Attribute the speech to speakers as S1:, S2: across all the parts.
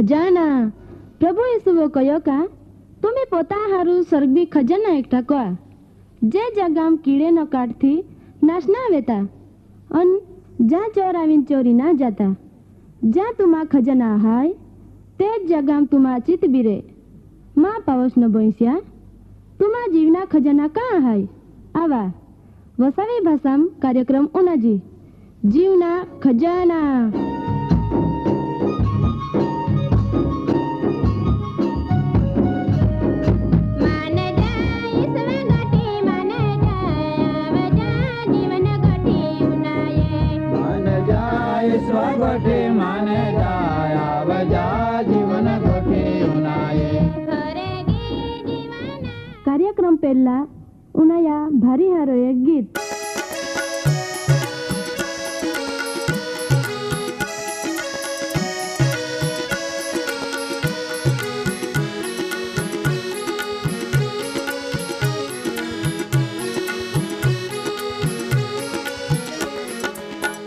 S1: खजाना प्रभु यीशुओ कयो का तुम्हें पोता हारू स्वर्गीय खजाना एकठा कोआ जे जगाम कीड़े न काटथी नाश ना वेता अन जा चोर आवीन चोरी ना जाता जा तुमा खजाना हाय ते जगाम तुमा चित बीरे माँ पावस न बोईस्या तुमा जीवना खजाना कहाँ हाय आवा वसावी भाषाम कार्यक्रम उनाजी जीवना खजाना। कार्यक्रम पहला उनाया भारी हारो एक गीत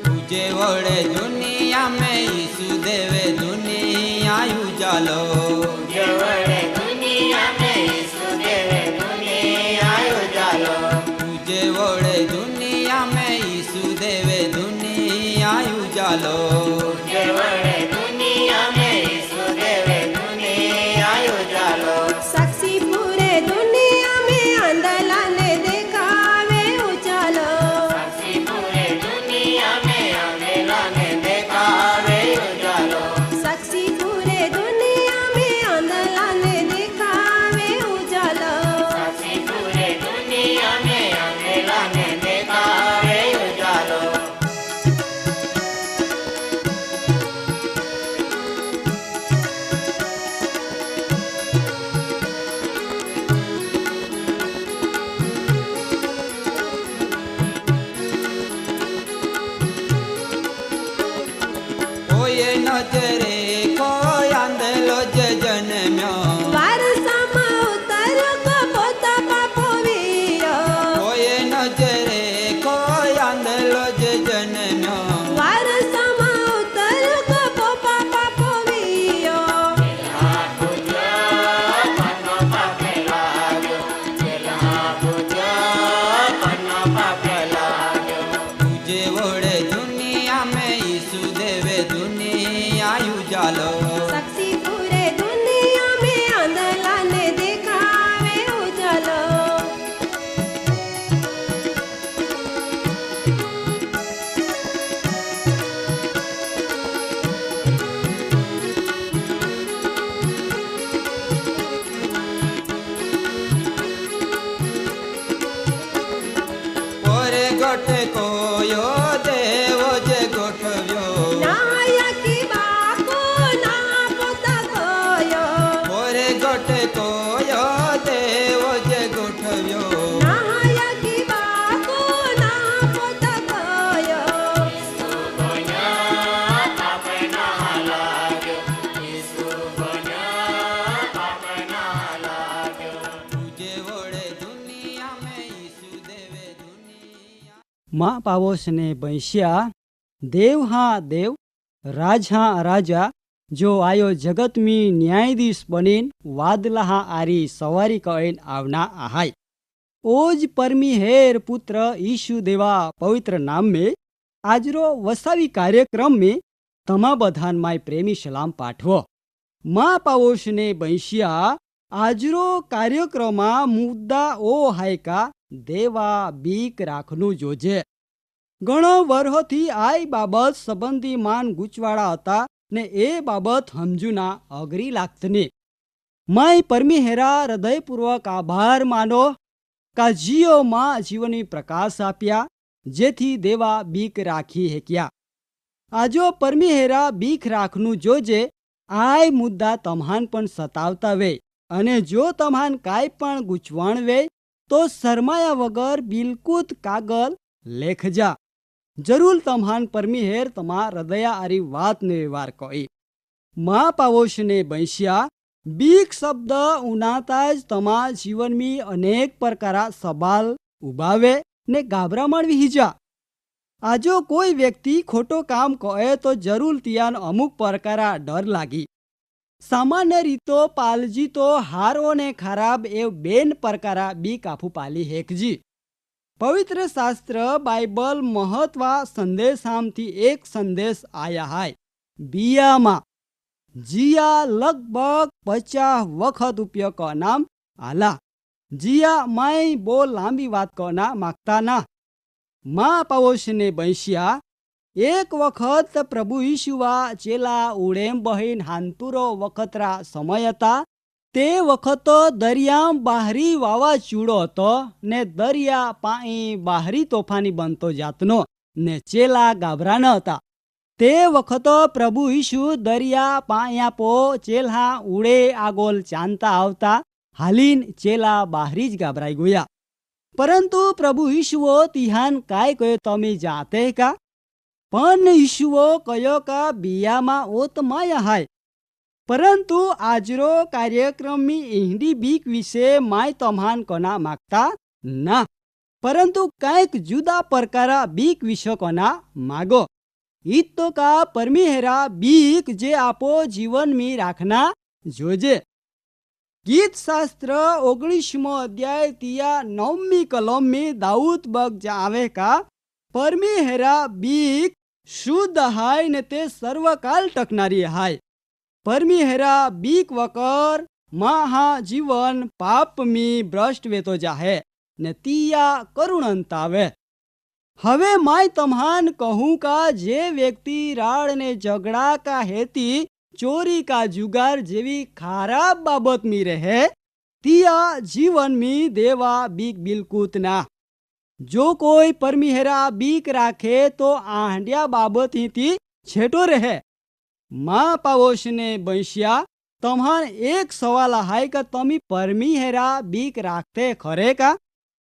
S2: तुझे वड़े दुनिया में यीशु देवे दुनिया उजालो तुझे वड़े दुनिया में यीशु देवे दुनिया उजालो तुझे वड़े दुनिया में यीशु देवे दुनिया उजालो तुझे वड़े दुनिया में यीशु देवे दुनिया उजालो
S3: साक्षी पूरे दुनिया में अंधला ने देखावे उजालो
S2: साक्षी पूरे दुनिया में अंधेला ने देखावे उजालो
S3: साक्षी पूरे दुनिया में अंधला ने देखावे उजालो
S2: साक्षी पूरे दुनिया में अंधेला ने देखावे उजालो। कोई नजरे कोई आंधलो जन्म्यो
S3: वारसामा उतारो को पोता पापो वियो
S2: कोई नजरे कोई आंधलो जन्म्यो
S3: वारसामा उतारो को पोपा पापो वियो
S2: तुझे वड़े दुनिया में यीशु देवे दुनिया उजालो
S3: साक्षी पूरे दुनिया में अंधला ने देखावे उजालो
S2: ओरे गोटे कोयो देवो जे गोठव्यो
S3: नाया की बाको ना पोता कोयो
S2: ओरे गोटे कोयो देवो जे गोठव्यो
S3: नाया की बाको ना पोता कोयो
S2: तुझे वड़े दुनिया में यीशु देवे दुनिया
S4: माँ पावोस ने बैंस्या देव हाँ देव राज हाँ राजा जो आयो जगत में न्यायाधीश बनीन वादला हाँ आरी सवारी कईन आवना आहाय ओज परमी हेर पुत्र यीशु देवा पवित्र नाम में आजरो वसावी कार्यक्रम में तमा बधान माय प्रेमी सलाम पाठवो। माँ पावोस ने बैंस्या आजरो कार्यक्रम मुद्दा ओ हाय का देवा बीक राखनु जोजे घणो वर्होथी आई बाबत संबंधी मान गुचवाड़ा हता ने ए बाबत समझूना अघरी लागतनी माय परमी हेरा हृदयपूर्वक आभार मानो का जियो मां जीवनी प्रकाश आप्या जेथी देवा बीक राखी हेक्या आजो परमी हेरा बीक राखनु जोजे आय मुद्दा तम्हान पण सतावता वे अने जो तम्हान काय पण गुचवण वे तो शरमाया वगर बिलकुल कागल लेखजा जरूर तम्हान परमी हेर तमा हृदया आरी वात ने व्यवहार कोई माँ पावोश ने बैंस्या बीक शब्द उनाताज तमा जीवन में अनेक प्रकारा सवाल उभावे ने गाभरामण विहीजा आजो कोई व्यक्ति खोटो काम कहे तो जरूर तियान अमुक प्रकारा डर लागी सामान्य रीतो पालजी तो हारो ने खराब एव बेन प्रकारा बी काफू पाली हेकजी। पवित्र शास्त्र बाइबल महत्वा संदेश हामथी एक संदेश आया है। बियामा जिया लगभग 50 वखत उपयोग करना आला। जिया माई बो लांबी बात करना मागता ना। माँ पावोशने बैंशिया एक वखत प्रभु ईशुआ चेला उड़ेम बहीन हांतुरो वखतरा समय था। ते वखत दरियाम बाहरी वावाझोडो हतो ने दरिया पाणी बाहरी तोफानी बनतो जातनो ने चेला गाभराना हता। ते वखत प्रभु ईशु दरिया पाया पो चेला उड़े आगोल चांता आवता हालीन चेला बाहरी ज गाभराई गया। परंतु प्रभु ईशुओ तिहान काय कयो तमे जाते का? पण ईशुओ कयो का बियामा ओत माया हाय। परंतु आजरो कार्यक्रम में इंडी बीक विषय माय तम्हान कोना मागता ना, परंतु कांईक जुदा प्रकारा बीक विषय कोना मागो। इतो का परमेहरा बीक जे आपो जीवन में राखना जोजे। गीत शास्त्र 19मो अध्याय 9મી कलम में दाऊद बग जावे का परमेहरा बीक शुद्ध हाय ने ते सर्वकाल टकनारी हाय। परमेहरा बीक वकर महा जीवन पाप में भ्रष्ट वेतो जाहे ने तिया करुणंतावे। हवे माय तम्हान कहूं का जे व्यक्ति राड़ ने झगड़ा का हेती चोरी का जुगार जेवी खराब बाबत में रहे तिया जीवन में देवा बीक बिल्कुत ना। जो कोई परमेहरा बीक राखे तो आंडिया बाबत ही ती छेटो रहे। माँ पावोशने बैंशिया तम्हान एक सवाल हाय का तमी परमेहरा बीक राखते खरे का?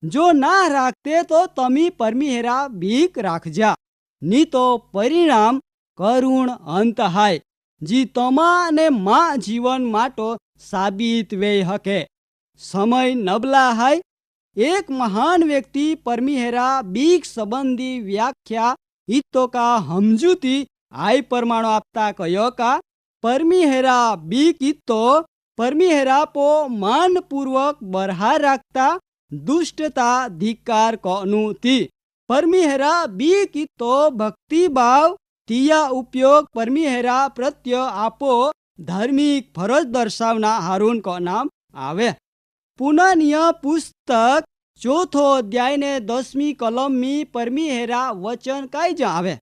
S4: जो ना राखते तो तमी परमेहरा बीक राख जा, नी तो परिणाम करुण अंत हाय जी तमा ने माँ जीवन माटो साबित वे हके। समय नबला हाय। एक महान व्यक्ति परमेहरा बीक संबंधी व्याख्या इतो का हमजूती आई परमाणु आपता कयो का परमेहरा बीक इतो परमेहरा पो मान पूर्वक बरहा राखता दुष्टता धिक्कार कनुती। परमेहरा बीक इतो भक्ति भाव तिया उपयोग परमेहरा प्रत्य आपो धार्मिक फरज दर्शावना हारून को नाम आवे। पुननिय पुस्तक 4थो अध्याय ने 10મી कलम में परमेहरा वचन काई जावे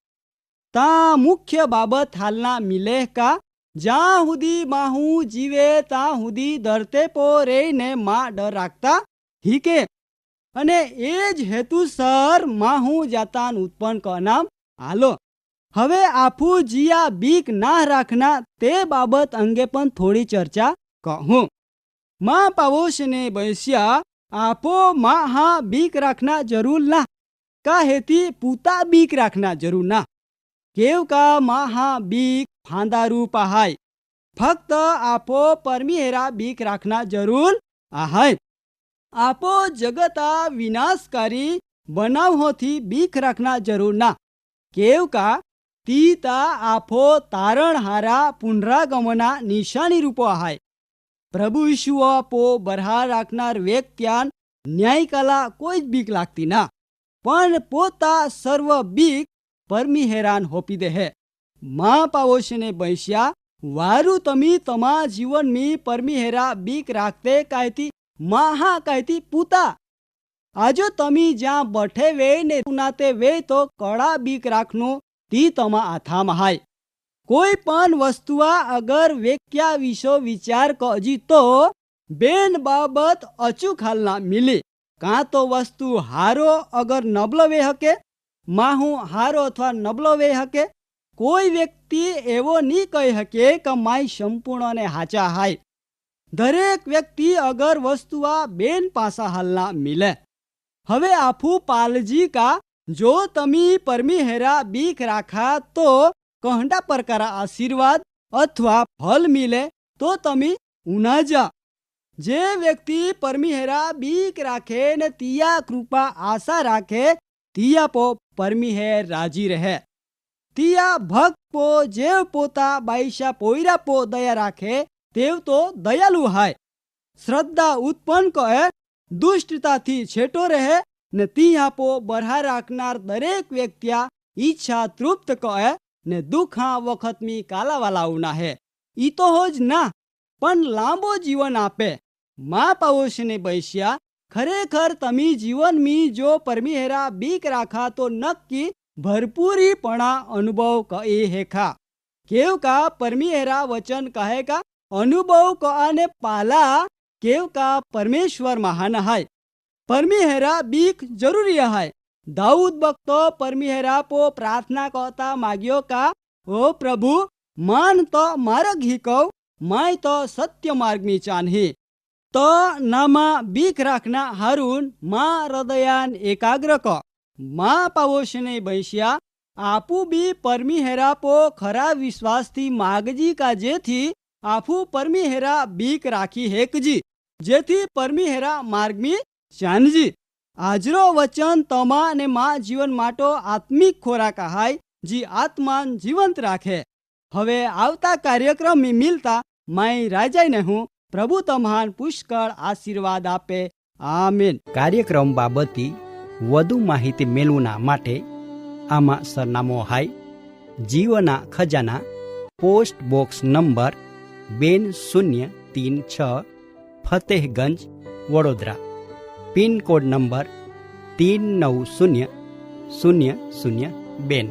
S4: ता मुख्य बाबत हालना मिले का जहाँ हुदी माहू जीवे ता हुदी डरते पो रे ने माँ डर राखता ही के अने एज हेतु सर माहू जातान उत्पन्न का नाम आलो। हवे आपू जिया बीक ना राखना ते बाबत अंगे पण थोड़ी चर्चा कहूं। माँ पावोश ने बैसिया आपो माँ हाँ बीक राखना जरूर ना का हेती पूता बीक राखना जरूर ना। केव का माँ हाँ बीक फांदा रूप आहाय फक्त आपो परमेहरा बीक राखना जरूर आहाय। आपो जगता विनाशकारी बनाव होती बीक राखना जरूर ना। केव का तीता आपो तारण हारा पुनरागमना निशानी रूपो आहाय। प्रभु ईशुआ पो बरहा राखनार व्यक्त्यान न्यायकाला कोई बीक लागती ना, पण पोता सर्व बीक परमेहरान होपी दे है। माँ पावोशने बैसिया वारू तमी तमा जीवन में परमेहरा बीक राखते कहती माहा कहती पूता। आजो तमी ज्या बठे वे ने पुनाते वे तो कड़ा बीक राखनो ती तमा आथाम हाय। कोई पण वस्तुआ अगर वेक्या विषो विचार कजी तो बेन बाबत अचूक हाल ना मिली। का तो वस्तु हारो अगर नबलो वे हके माहू हारो अथवा नबलो वे हके। कोई व्यक्ति एवो नी कही हके कि माई संपूर्ण ने हाचा हाय। दरेक व्यक्ति अगर वस्तुआ बेन पासा हाल ना मिले। हवे आफू पालजी का जो तमी परमेहरा बीक राखा तो कहंडा प्रकार आशीर्वाद अथवा फल मिले तो तमी उना जा। जे व्यक्ति परमेहरा बीक राखे ने तिया कृपा आशा राखे तिया पो परमेहर राजी रहे। तिया भक्त पो जे पोता बाईशा पोईरा पो दया राखे તેવ તો દયાલુ હાય. શ્રદ્ધા ઉત્પન્ન કહે દુષ્ટતાથી છેટો રહે ને તી આપો બરહા રાખનાર દરેક વ્યક્તિયા ઈચ્છા તૃપ્ત કહે ને દુઃખા વખતમી કાલાવાલાઉના હે. ઈ તો હોજ ના પણ લાંબો જીવન આપે. મા પાવોશને બૈસ્યા ખરેખર તમી જીવનમી જો પરમીહેરા બીક રાખા તો નક્કી ભરપૂરીપણા અનુભવ કહે હેખા. કેવ કા પરમીહેરા વચન કહે કા અનુભવ કહને પાલા કેવ કા પરમેશ્વર મહાન હાય. પરમીહેરા બીક જરૂરી હાય. દાऊद ભક્તો પરમીહેરા પો પ્રાર્થના કહતા માગ્યો કા ઓ પ્રભુ માન તો માર્ગ હિકવ માય તો સત્ય માર્ગમી ચાનહી. તો નામાં બીક રાખના હાरून માં હૃદયાન એકાગ્ર ક માં પાવોશને બૈસ્યા આપુ બી પરમીહેરા પો ખરા વિશ્વાસથી માગજી કા જેથી આફુ પરમીહેરા બીક રાખી હેકજી જેથી પરમીહેરા માર્ગમી ચાનજી. આજરો વચન તમા અને મા જીવન માટો આત્મિક ખોરાક હાય જી આત્માન જીવંત રાખે. હવે આવતા કાર્યક્રમ મિલતા માય રાજાઈને હું પ્રભુ તમાન પુષ્કળ આશીર્વાદ આપે. આમીન. કાર્યક્રમ બાબતે વધુ માહિતી મેળવવા માટે આમાં સરનામો હાય જીવના ખજાના post box number 2036 Fatehganj Vadodara. Pincode number 390002.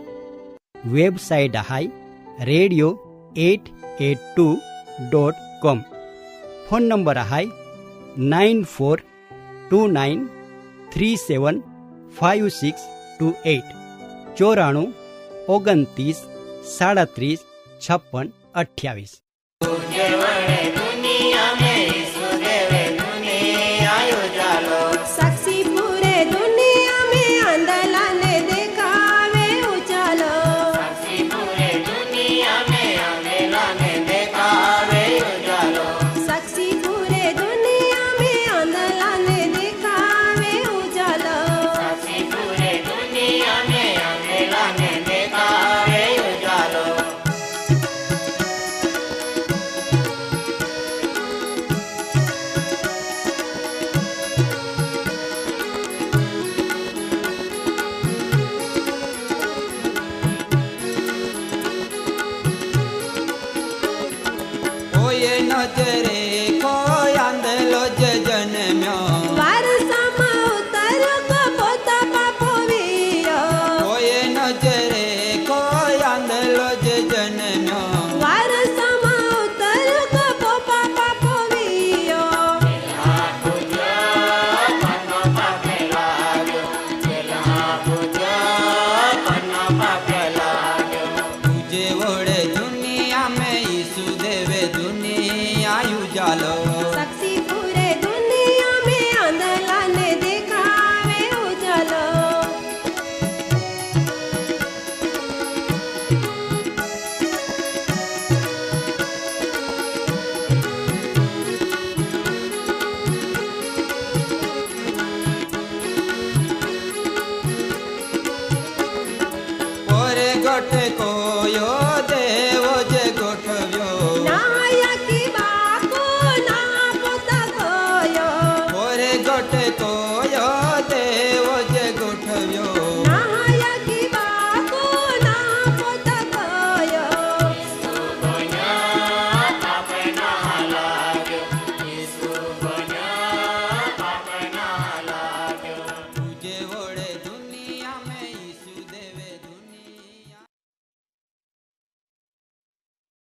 S4: Website હાય radio882.com. ફોન નંબર હાય 9429375628 94 29 37 56 28.
S3: साक्षी पूरे दुनिया में आंदोलन दिखावे उजालो. साक्षी पूरे दुनिया में आंदोलन दिखावे उजालो.
S2: ઓયે નજરે